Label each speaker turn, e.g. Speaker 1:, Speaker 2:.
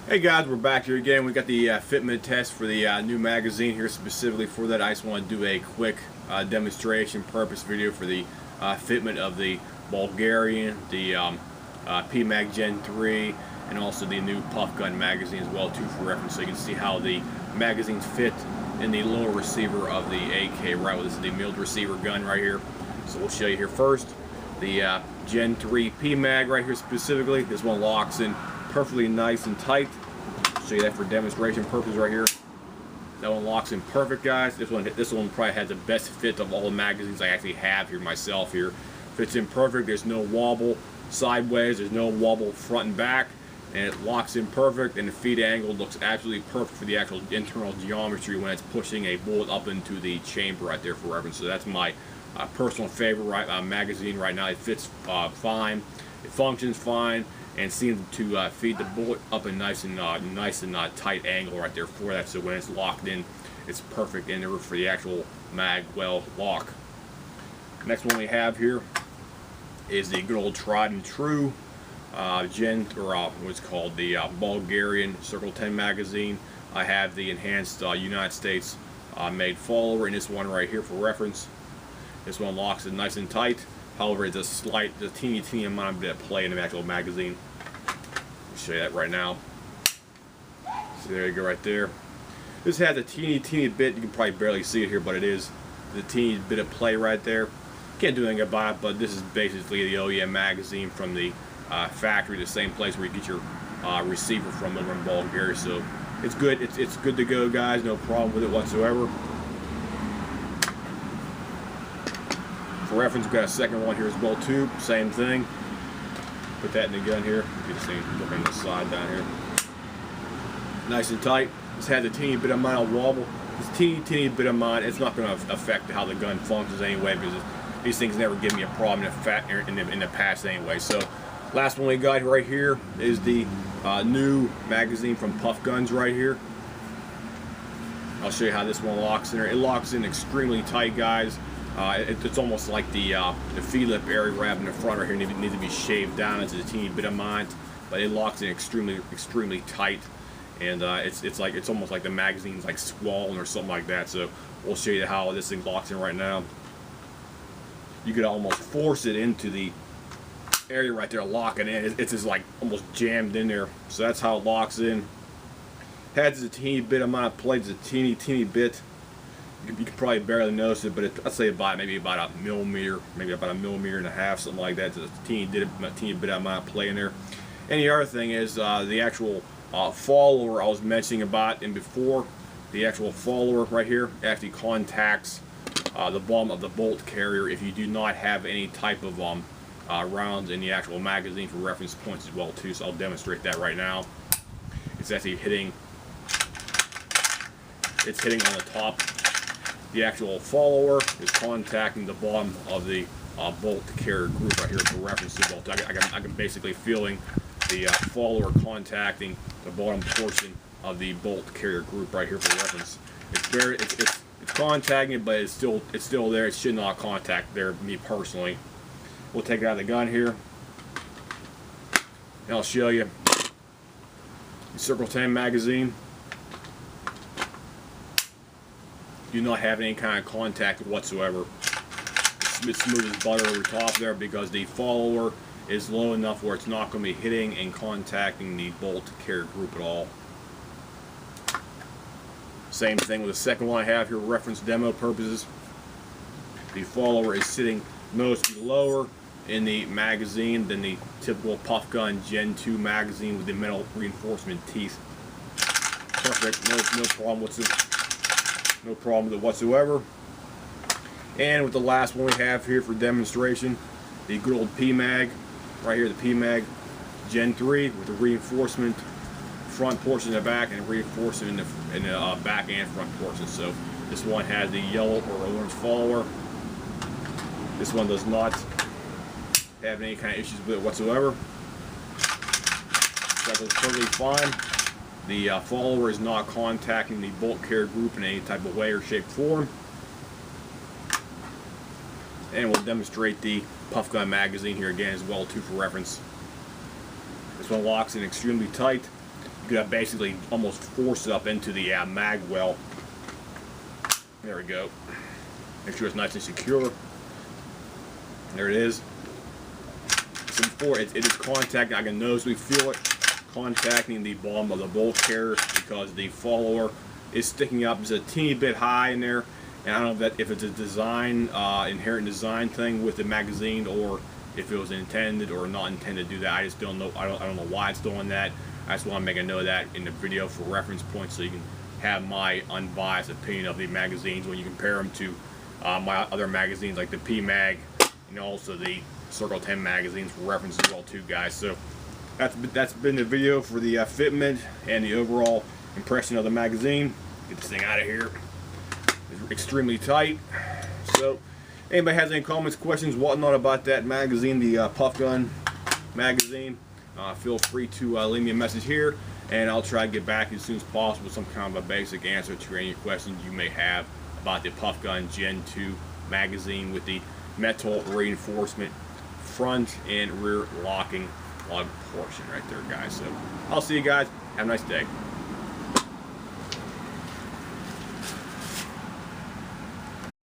Speaker 1: Hey guys, we're back here again. We got the fitment test for the new magazine here. Specifically for that, I just want to do a quick demonstration purpose video for the fitment of the Bulgarian, the PMag Gen 3, and also the new PufGun magazine as well too, for reference, so you can see how the magazines fit in the lower receiver of the AK. Right, well, this is the milled receiver gun right here. So we'll show you here first the Gen 3 PMag right here specifically. This one locks in perfectly nice and tight. Show you that for demonstration purposes right here. That one locks in perfect, guys. This one probably has the best fit of all the magazines I actually have here myself here. Fits in perfect. There's no wobble sideways. There's no wobble front and back, and it locks in perfect. And the feed angle looks absolutely perfect for the actual internal geometry when it's pushing a bullet up into the chamber right there, for reference. So that's my personal favorite magazine right now. It fits fine. It functions fine, and seems to feed the bullet up a nice and tight angle right there for that. So when it's locked in, it's perfect in there for the actual mag well lock. Next one we have here is the good old tried and true what's called the Bulgarian Circle 10 magazine. I have the enhanced United States made follower in this one right here for reference. This one locks it nice and tight. However, it's a teeny amount of bit of play in the actual magazine. I'll show you that right now. So there you go right there. This has a teeny bit, you can probably barely see it here, but it is the teeny bit of play right there. Can't do anything about it, but this is basically the OEM magazine from the factory, the same place where you get your receiver from over in Bulgaria. So it's good. It's good to go, guys. No problem with it whatsoever. For reference, we've got a second one here as well too. Same thing. Put that in the gun here. You can see look on the side down here. Nice and tight. This has a teeny bit of mild wobble. This teeny bit of mine. It's not going to affect how the gun functions anyway, because these things never give me a problem in the past anyway. So last one we got right here is the new magazine from PufGuns right here. I'll show you how this one locks in there. It locks in extremely tight, guys. It's almost like the feed lip area right in the front right here needs to be shaved down into a teeny bit of mine, but it locks in extremely tight, and it's almost like the magazine's like swollen or something like that. So we'll show you how this thing locks in right now. You could almost force it into the area right there, locking in. It's just like almost jammed in there. So that's how it locks in. Has a teeny bit amount of play, just a teeny bit. You can probably barely notice it, but I'd say maybe about a millimeter, maybe about a millimeter and a half, something like that. Just a teeny bit amount of play in there. And the other thing is the actual follower I was mentioning about in before. The actual follower right here actually contacts the bottom of the bolt carrier if you do not have any type of rounds in the actual magazine for reference points as well too. So I'll demonstrate that right now. It's actually hitting. It's hitting on the top. The actual follower is contacting the bottom of the bolt carrier group right here for reference to bolt. I can basically feeling the follower contacting the bottom portion of the bolt carrier group right here for reference. It's contacting it, but it's still there. It should not contact there, me personally. We'll take it out of the gun here, and I'll show you the Circle 10 magazine. Do not have any kind of contact whatsoever. It's smooth as butter over top there because the follower is low enough where it's not going to be hitting and contacting the bolt carrier group at all. Same thing with the second one I have here, reference demo purposes. The follower is sitting noticeably lower in the magazine than the typical PufGun Gen 2 magazine with the metal reinforcement teeth. Perfect, no problem whatsoever. No problem with it whatsoever. And with the last one we have here for demonstration, the good old PMag right here, the PMag Gen 3 with the reinforcement front portion in the back and reinforcement in the back and front portion. So this one has the yellow or orange follower. This one does not have any kind of issues with it whatsoever. That goes perfectly fine. The follower is not contacting the bolt carrier group in any type of way or shape or form. And we'll demonstrate the PufGun magazine here again as well too for reference. This one locks in extremely tight. You gotta basically almost force it up into the mag well. There we go. Make sure it's nice and secure. There it is. So before it is contact, I can noticeably feel it contacting the bottom of the bolt carrier because the follower is sticking up just a teeny bit high in there. And I don't know if it's a design, inherent design thing with the magazine, or if it was intended or not intended to do that. I just don't know. I don't know why it's doing that. I just want to make a note of that in the video for reference points, so you can have my unbiased opinion of the magazines when you compare them to my other magazines like the P-Mag and also the Circle 10 magazines for reference as well too, guys. So that's been the video for the fitment and the overall impression of the magazine. Get this thing out of here. It's extremely tight. So anybody has any comments, questions, whatnot about that magazine, the PufGun magazine, feel free to leave me a message here, and I'll try to get back as soon as possible with some kind of a basic answer to any questions you may have about the PufGun Gen 2 magazine with the metal reinforcement front and rear locking lug portion right there, guys. So I'll see you guys. Have a nice day.